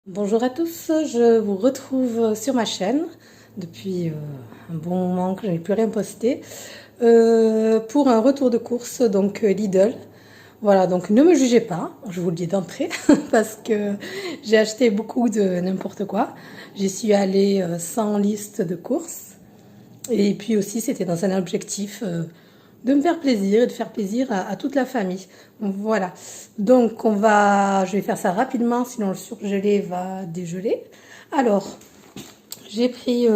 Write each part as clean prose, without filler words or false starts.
Bonjour à tous, je vous retrouve sur ma chaîne depuis un bon moment que je n'ai plus rien posté pour un retour de course, donc Lidl. Voilà, donc ne me jugez pas, je vous le dis d'entrée, parce que j'ai acheté beaucoup de n'importe quoi. J'y suis allée sans liste de courses et puis aussi c'était dans un objectif de me faire plaisir et de faire plaisir à toute la famille. Voilà. Donc je vais faire ça rapidement, sinon le surgelé va dégeler. Alors, j'ai pris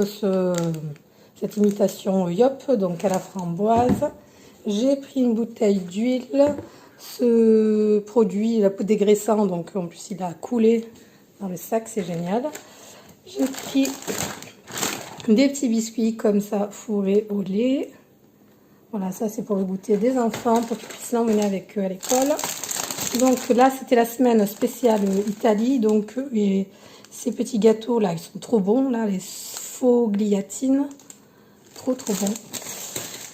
cette imitation Yop, donc à la framboise. J'ai pris une bouteille d'huile. Ce produit, la poudre dégraissant, donc en plus il a coulé dans le sac, c'est génial. J'ai pris des petits biscuits comme ça, fourrés au lait. Voilà, ça c'est pour le goûter des enfants, pour qu'ils puissent l'emmener avec eux à l'école. Donc là, c'était la semaine spéciale Italie. Donc ces petits gâteaux là, ils sont trop bons. Là, les sfogliatines, trop bons.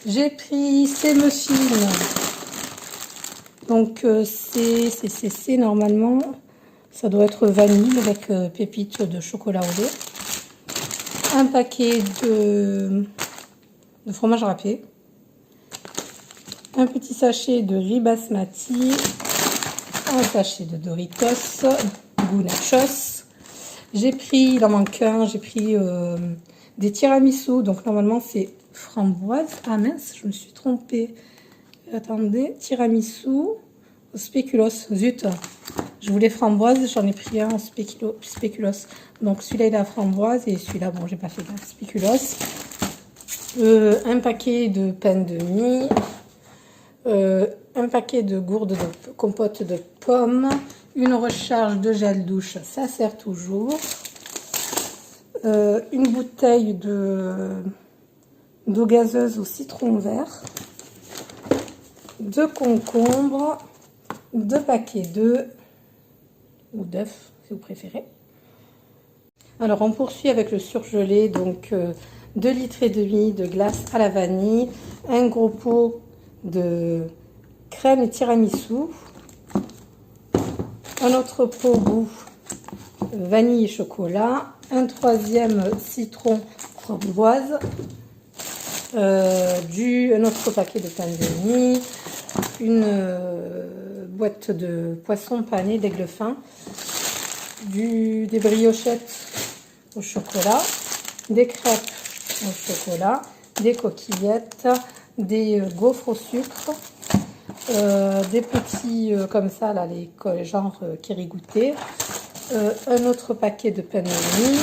J'ai pris ces muffins. Donc c'est normalement, ça doit être vanille avec pépites de chocolat au lait. Un paquet de fromage râpé. Un petit sachet de riz basmati, un sachet de Doritos, goût nachos. J'ai pris, il en manque un, j'ai pris des tiramisu, donc normalement c'est framboise. Ah mince, je me suis trompée. Attendez, tiramisu au spéculoos, zut. Je voulais framboise, j'en ai pris un en spéculoos. Donc celui-là il a framboise et celui-là, bon j'ai pas fait de spéculoos. Un paquet de pain de mie. Un paquet de gourdes de compote de pommes, une recharge de gel douche, ça sert toujours, une bouteille d'eau gazeuse au citron vert, 2 concombres, 2 paquets d'œufs, ou d'œufs si vous préférez. Alors on poursuit avec le surgelé, donc 2,5 litres de glace à la vanille, un gros pot de crème et tiramisu, un autre pot goût vanille et chocolat, un 3e citron framboise, un autre paquet de pain de mie, une boîte de poisson pané d'aigle fin, des briochettes au chocolat, des crêpes au chocolat, des coquillettes, des gaufres au sucre, des petits comme ça là, les genre kirigouté, un autre paquet de pain de mie,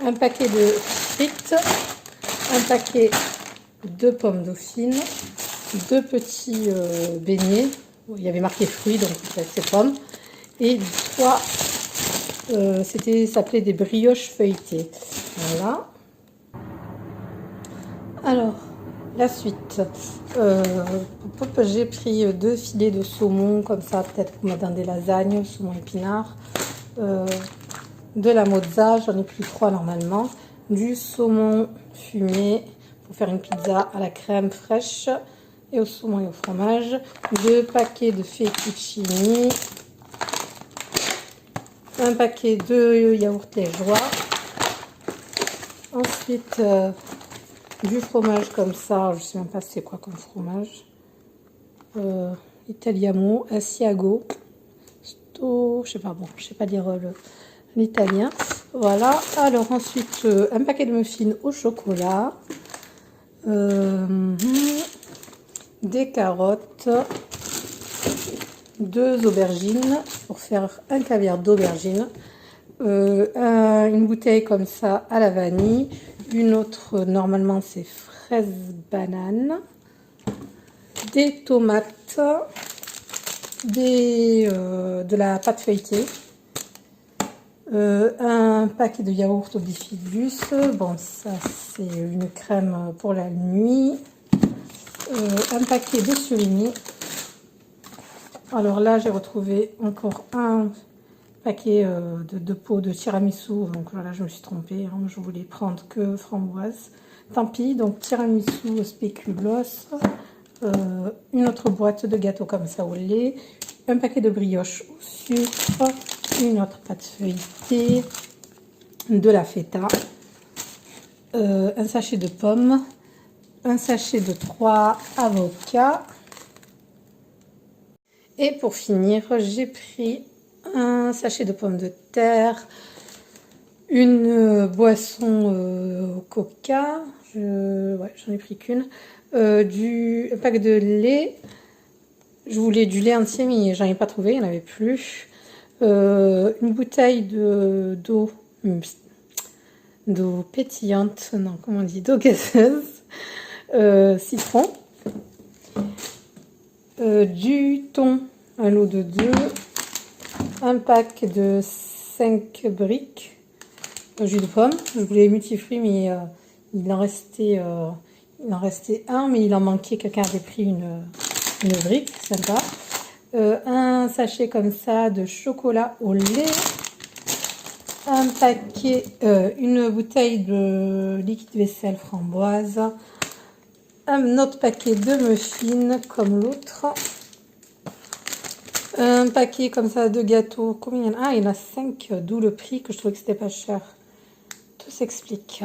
un paquet de frites, un paquet de pommes dauphines, 2 petits beignets, il y avait marqué fruits donc c'est pommes, et 3 ça s'appelait des brioches feuilletées. Voilà. Alors la suite, j'ai pris 2 filets de saumon comme ça, peut-être pour mettre dans des lasagnes, saumon épinard, de la mozza, j'en ai pris 3 normalement, du saumon fumé pour faire une pizza à la crème fraîche et au saumon et au fromage, 2 paquets de fettuccini, un paquet de yaourt liégeois, ensuite du fromage comme ça, je sais même pas c'est quoi comme fromage, Italiamo, Asiago, je sais pas, bon, je sais pas lire l'italien. Voilà, alors ensuite un paquet de muffins au chocolat, des carottes, 2 aubergines pour faire un caviar d'aubergine, une bouteille comme ça à la vanille, une autre normalement c'est fraise banane, des tomates, de la pâte feuilletée, un paquet de yaourt au bifidus, bon ça c'est une crème pour la nuit, un paquet de surimi. Alors là j'ai retrouvé encore un paquet de pots de tiramisu, donc voilà je me suis trompée, hein, je voulais prendre que framboise, tant pis. Donc tiramisu spéculoos, une autre boîte de gâteaux comme ça au lait, un paquet de brioches au sucre, une autre pâte feuilletée, de la feta, un sachet de pommes, un sachet de 3 avocats. Et pour finir, j'ai pris un sachet de pommes de terre, une boisson au coca, j'en ai pris qu'une, un pack de lait. Je voulais du lait entier, mais j'en ai pas trouvé, il n'y en avait plus. Une bouteille d'eau pétillante, non, comment on dit, d'eau gazeuse, citron, du thon, un lot de 2, un pack de 5 briques, jus de pomme. Je voulais multifruits, mais il en restait un, mais il en manquait, quelqu'un avait pris une brique, sympa. Un sachet comme ça de chocolat au lait, un paquet, une bouteille de liquide vaisselle framboise, un autre paquet de muffins comme l'autre, un paquet comme ça de gâteaux. Combien il y en a? Ah, il y en a 5, d'où le prix, que je trouvais que c'était pas cher. Tout s'explique.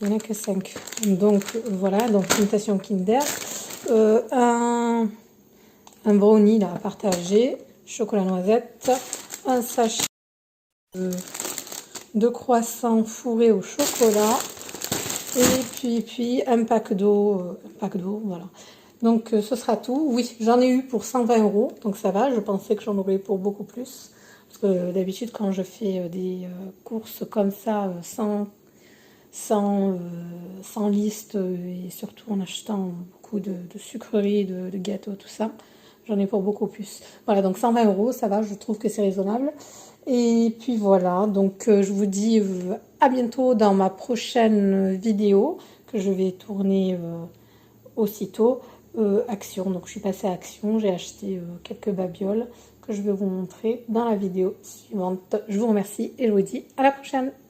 Il n'y en a que 5. Donc voilà, donc imitation Kinder. Un brownie là à partager, chocolat noisette, un sachet de croissants fourrés au chocolat, et puis un pack d'eau, voilà. Donc ce sera tout. Oui, j'en ai eu pour 120 €, donc ça va. Je pensais que j'en aurais pour beaucoup plus, parce que d'habitude quand je fais des courses comme ça, sans liste, et surtout en achetant beaucoup de sucreries, de gâteaux, tout ça, j'en ai pour beaucoup plus. Voilà, donc 120 €, ça va, je trouve que c'est raisonnable. Et puis voilà, donc je vous dis à bientôt dans ma prochaine vidéo que je vais tourner aussitôt. Action, donc je suis passée à Action, j'ai acheté quelques babioles que je vais vous montrer dans la vidéo suivante. Je vous remercie et je vous dis à la prochaine.